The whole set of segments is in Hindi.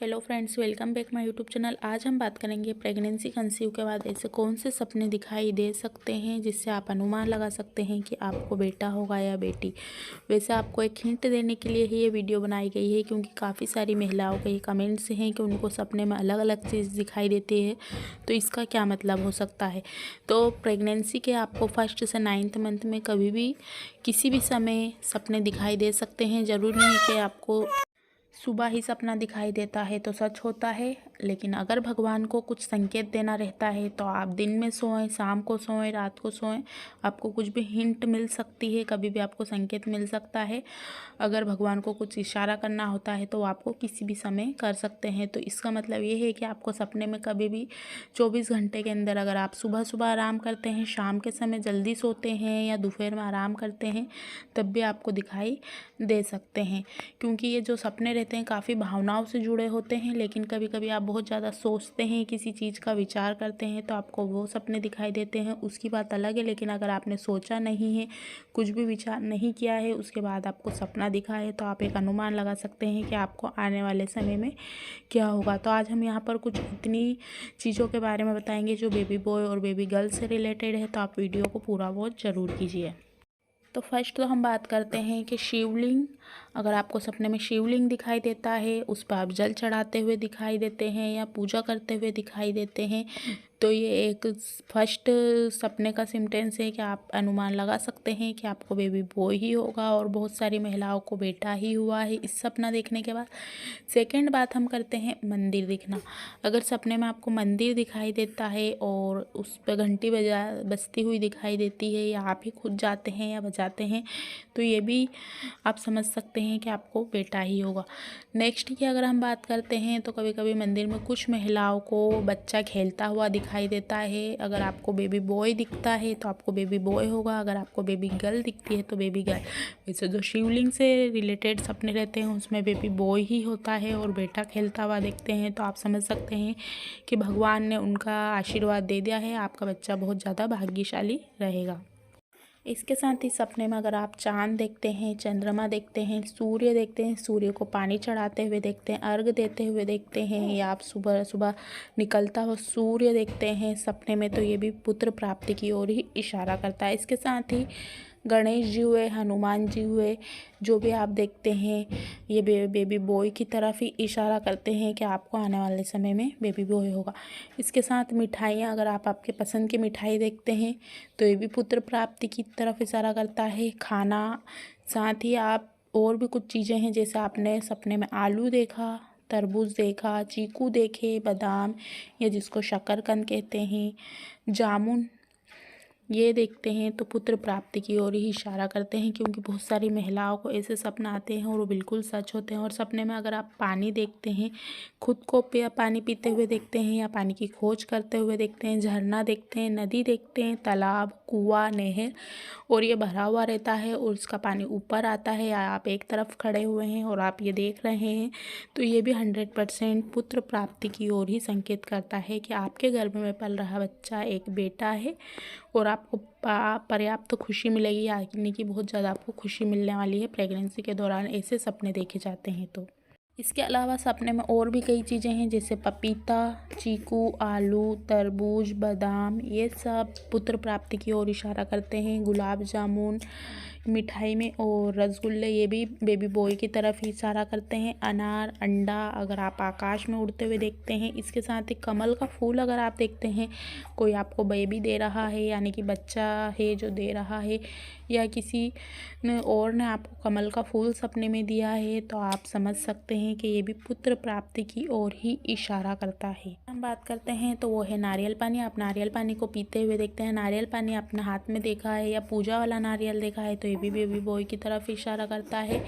Hello friends, welcome back my YouTube channel. आज हम बात करेंगे प्रेगनेंसी कंसीव के बाद ऐसे कौन से सपने दिखाई दे सकते हैं जिससे आप अनुमान लगा सकते हैं कि आपको बेटा होगा या बेटी। वैसे आपको एक हिंट देने के लिए ही ये वीडियो बनाई गई है, क्योंकि काफ़ी सारी महिलाओं के कमेंट्स हैं कि उनको सपने में अलग अलग चीज़ दिखाई देती है, तो इसका क्या मतलब हो सकता है। तो प्रेगनेंसी के आपको 1st से 9th मंथ में कभी भी किसी भी समय सपने दिखाई दे सकते हैं। ज़रूरी नहीं कि आपको सुबह ही सपना दिखाई देता है तो सच होता है, लेकिन अगर भगवान को कुछ संकेत देना रहता है तो आप दिन में सोएं, शाम को सोएं, रात को सोएं, आपको कुछ भी हिंट मिल सकती है, कभी भी आपको संकेत मिल सकता है। अगर भगवान को कुछ इशारा करना होता है तो आपको किसी भी समय कर सकते हैं। तो इसका मतलब ये है कि आपको सपने में कभी भी 24 घंटे के अंदर, अगर आप सुबह सुबह आराम करते हैं, शाम के समय जल्दी सोते हैं या दोपहर में आराम करते हैं, तब भी आपको दिखाई दे सकते हैं। क्योंकि ये जो सपने रहते हैं काफ़ी भावनाओं से जुड़े होते हैं, लेकिन कभी कभी आप बहुत ज़्यादा सोचते हैं, किसी चीज़ का विचार करते हैं, तो आपको वो सपने दिखाई देते हैं, उसकी बात अलग है। लेकिन अगर आपने सोचा नहीं है, कुछ भी विचार नहीं किया है, उसके बाद आपको सपना दिखा है, तो आप एक अनुमान लगा सकते हैं कि आपको आने वाले समय में क्या होगा। तो आज हम यहाँ पर कुछ इतनी चीज़ों के बारे में बताएंगे जो बेबी बॉय और बेबी गर्ल से रिलेटेड है, तो आप वीडियो को पूरा वॉच ज़रूर कीजिए। तो फर्स्ट तो हम बात करते हैं कि शिवलिंग। अगर आपको सपने में शिवलिंग दिखाई देता है, उस पर आप जल चढ़ाते हुए दिखाई देते हैं या पूजा करते हुए दिखाई देते हैं, तो ये एक फर्स्ट सपने का सिम्टेंस है कि आप अनुमान लगा सकते हैं कि आपको बेबी बॉय ही होगा, और बहुत सारी महिलाओं को बेटा ही हुआ है इस सपना देखने के बाद। सेकंड बात हम करते हैं मंदिर दिखना। अगर सपने में आपको मंदिर दिखाई देता है और उस पर घंटी बजती हुई दिखाई देती है, या आप ही खुद जाते हैं या बजाते हैं, तो ये भी आप समझ सकते हैं कि आपको बेटा ही होगा। नेक्स्ट की अगर हम बात करते हैं, तो कभी कभी मंदिर में कुछ महिलाओं को बच्चा खेलता हुआ दिखाई देता है। अगर आपको बेबी बॉय दिखता है तो आपको बेबी बॉय होगा, अगर आपको बेबी गर्ल दिखती है तो बेबी गर्ल। वैसे जो शिवलिंग से रिलेटेड सपने रहते हैं उसमें बेबी बॉय ही होता है और बेटा खेलता हुआ देखते हैं, तो आप समझ सकते हैं कि भगवान ने उनका आशीर्वाद दे दिया है, आपका बच्चा बहुत ज़्यादा भाग्यशाली रहेगा। इसके साथ ही सपने में अगर आप चांद देखते हैं, चंद्रमा देखते हैं, सूर्य देखते हैं, सूर्य को पानी चढ़ाते हुए देखते हैं, अर्घ देते हुए देखते हैं, या आप सुबह सुबह निकलता हुआ सूर्य देखते हैं सपने में, तो ये भी पुत्र प्राप्ति की ओर ही इशारा करता है। इसके साथ ही गणेश जी हुए, हनुमान जी हुए, जो भी आप देखते हैं, ये बेबी बॉय की तरफ ही इशारा करते हैं कि आपको आने वाले समय में बेबी बॉय होगा। इसके साथ मिठाइयाँ, अगर आप आपके पसंद की मिठाई देखते हैं तो ये भी पुत्र प्राप्ति की तरफ इशारा करता है। खाना, साथ ही आप और भी कुछ चीज़ें हैं, जैसे आपने सपने में आलू देखा, तरबूज देखा, चीकू देखे, बादाम या जिसको शकरकंद कहते हैं, जामुन, ये देखते हैं, तो पुत्र प्राप्ति की ओर ही इशारा करते हैं। क्योंकि बहुत सारी महिलाओं को ऐसे सपना आते हैं और वो बिल्कुल सच होते हैं। और सपने में अगर आप पानी देखते हैं, खुद को पानी पीते हुए देखते हैं, या पानी की खोज करते हुए देखते हैं, झरना देखते हैं, नदी देखते हैं, तालाब, कुआं, नहर, और ये भरा हुआ रहता है और उसका पानी ऊपर आता है, या आप एक तरफ खड़े हुए हैं और आप ये देख रहे हैं, तो ये भी 100% पुत्र प्राप्ति की ओर ही संकेत करता है कि आपके गर्भ में पल रहा बच्चा एक बेटा है, और आपको पर्याप्त खुशी मिलेगी, यानी कि बहुत ज़्यादा आपको खुशी मिलने वाली है प्रेगनेंसी के दौरान ऐसे सपने देखे जाते हैं। तो इसके अलावा सपने में और भी कई चीज़ें हैं, जैसे पपीता, चीकू, आलू, तरबूज, बादाम, ये सब पुत्र प्राप्ति की ओर इशारा करते हैं। गुलाब जामुन मिठाई में और रसगुल्ले, ये भी बेबी बॉय की तरफ ही इशारा करते हैं। अनार, अंडा, अगर आप आकाश में उड़ते हुए देखते हैं। इसके साथ ही कमल का फूल अगर आप देखते हैं, कोई आपको बेबी दे रहा है, यानी कि बच्चा है जो दे रहा है, या किसी ने और ने आपको कमल का फूल सपने में दिया है, तो आप समझ सकते हैं कि ये भी पुत्र प्राप्ति की ओर ही इशारा करता है। हम बात करते हैं तो वो है नारियल पानी। आप नारियल पानी को पीते हुए देखते हैं, नारियल पानी अपने हाथ में देखा है या पूजा वाला नारियल देखा है, तो ये भी बेबी बॉय की तरफ इशारा करता है।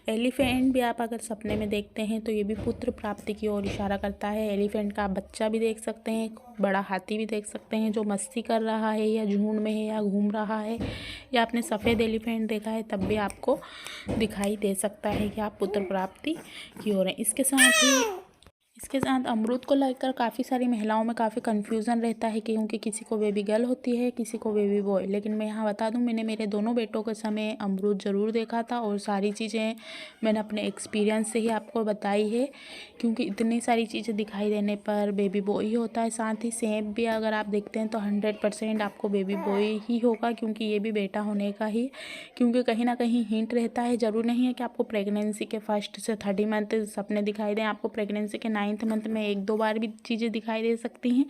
एलिफेंट भी आप अगर सपने में देखते हैं तो ये भी पुत्र प्राप्ति की ओर इशारा करता है। एलिफेंट का बच्चा भी देख सकते हैं, बड़ा हाथी भी देख सकते हैं जो मस्ती कर रहा है या झुंड में है या घूम रहा है, या आपने सफ़ेद एलिफेंट देखा है तब भी आपको दिखाई दे सकता है कि आप पुत्र प्राप्ति की ओर हैं। इसके साथ अमरूद को लेकर काफ़ी सारी महिलाओं में काफ़ी कन्फ्यूज़न रहता है क्योंकि किसी को बेबी गर्ल होती है, किसी को बेबी बॉय। लेकिन मैं यहाँ बता दूँ, मैंने मेरे दोनों बेटों के समय अमरूद ज़रूर देखा था और सारी चीज़ें मैंने अपने एक्सपीरियंस से ही आपको बताई है, क्योंकि इतनी सारी चीज़ें दिखाई देने पर बेबी बॉय ही होता है। साथ ही सेब भी अगर आप देखते हैं तो 100% आपको बेबी बॉय ही होगा, क्योंकि ये भी बेटा होने का ही, क्योंकि कहीं ना कहीं हिंट रहता है। ज़रूर नहीं है कि आपको प्रेगनेंसी के फर्स्ट से 30 मंथ सपने दिखाई दें, आपको प्रेगनेंसी के 9th मंथ में 1-2 बार भी चीज़ें दिखाई दे सकती हैं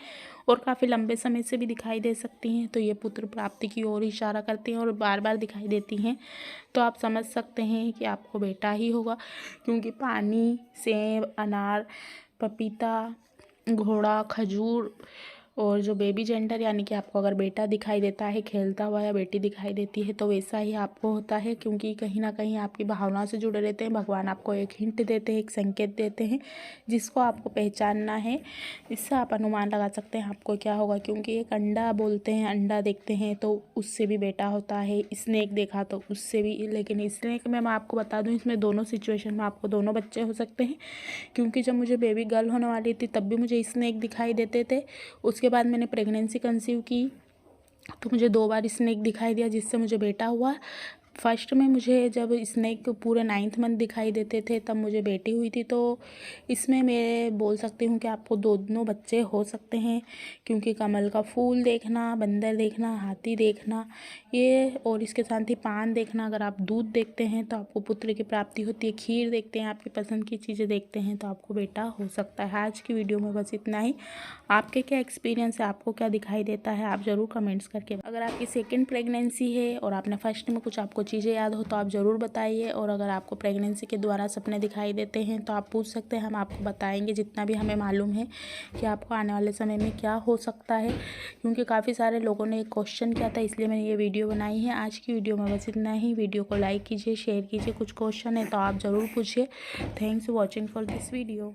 और काफ़ी लंबे समय से भी दिखाई दे सकती हैं। तो ये पुत्र प्राप्ति की ओर इशारा करती हैं और बार बार दिखाई देती हैं, तो आप समझ सकते हैं कि आपको बेटा ही होगा, क्योंकि पानी, सेब, अनार, पपीता, घोड़ा, खजूर और जो बेबी जेंडर यानी कि आपको अगर बेटा दिखाई देता है खेलता हुआ या बेटी दिखाई देती है तो वैसा ही आपको होता है, क्योंकि कहीं ना कहीं आपकी भावनाओं से जुड़े रहते हैं। भगवान आपको एक हिंट देते हैं, एक संकेत देते हैं जिसको आपको पहचानना है। इससे आप अनुमान लगा सकते हैं आपको क्या होगा, क्योंकि एक अंडा बोलते हैं, अंडा देखते हैं तो उससे भी बेटा होता है, स्नेक देखा तो उससे भी। लेकिन स्नेक में मैं आपको बता दूँ, इसमें दोनों सिचुएशन में आपको दोनों बच्चे हो सकते हैं, क्योंकि जब मुझे बेबी गर्ल होने वाली थी तब भी मुझे स्नेक दिखाई देते थे। उसके बाद मैंने प्रेगनेंसी कंसीव की तो मुझे 2 बार स्नेक दिखाई दिया, जिससे मुझे बेटा हुआ। फर्स्ट में मुझे जब स्नेक पूरे 9th मंथ दिखाई देते थे तब मुझे बेटी हुई थी। तो इसमें मैं बोल सकती हूँ कि आपको दोनों बच्चे हो सकते हैं, क्योंकि कमल का फूल देखना, बंदर देखना, हाथी देखना ये, और इसके साथ ही पान देखना, अगर आप दूध देखते हैं तो आपको पुत्र की प्राप्ति होती है, खीर देखते हैं, आपकी पसंद की चीज़ें देखते हैं तो आपको बेटा हो सकता है। आज की वीडियो में बस इतना ही। आपके क्या एक्सपीरियंस है, आपको क्या दिखाई देता है, आप ज़रूर कमेंट्स करके। अगर आपकी सेकेंड प्रेगनेंसी है और आपने फर्स्ट में कुछ आपको चीज़ें याद हो तो आप ज़रूर बताइए, और अगर आपको प्रेगनेंसी के द्वारा सपने दिखाई देते हैं तो आप पूछ सकते हैं, हम आपको बताएंगे जितना भी हमें मालूम है कि आपको आने वाले समय में क्या हो सकता है, क्योंकि काफ़ी सारे लोगों ने एक क्वेश्चन किया था, इसलिए मैंने ये वीडियो बनाई है। आज की वीडियो में बस इतना ही। वीडियो को लाइक कीजिए, शेयर कीजिए, कुछ क्वेश्चन है तो आप ज़रूर पूछिए। Thanks for watching for this video.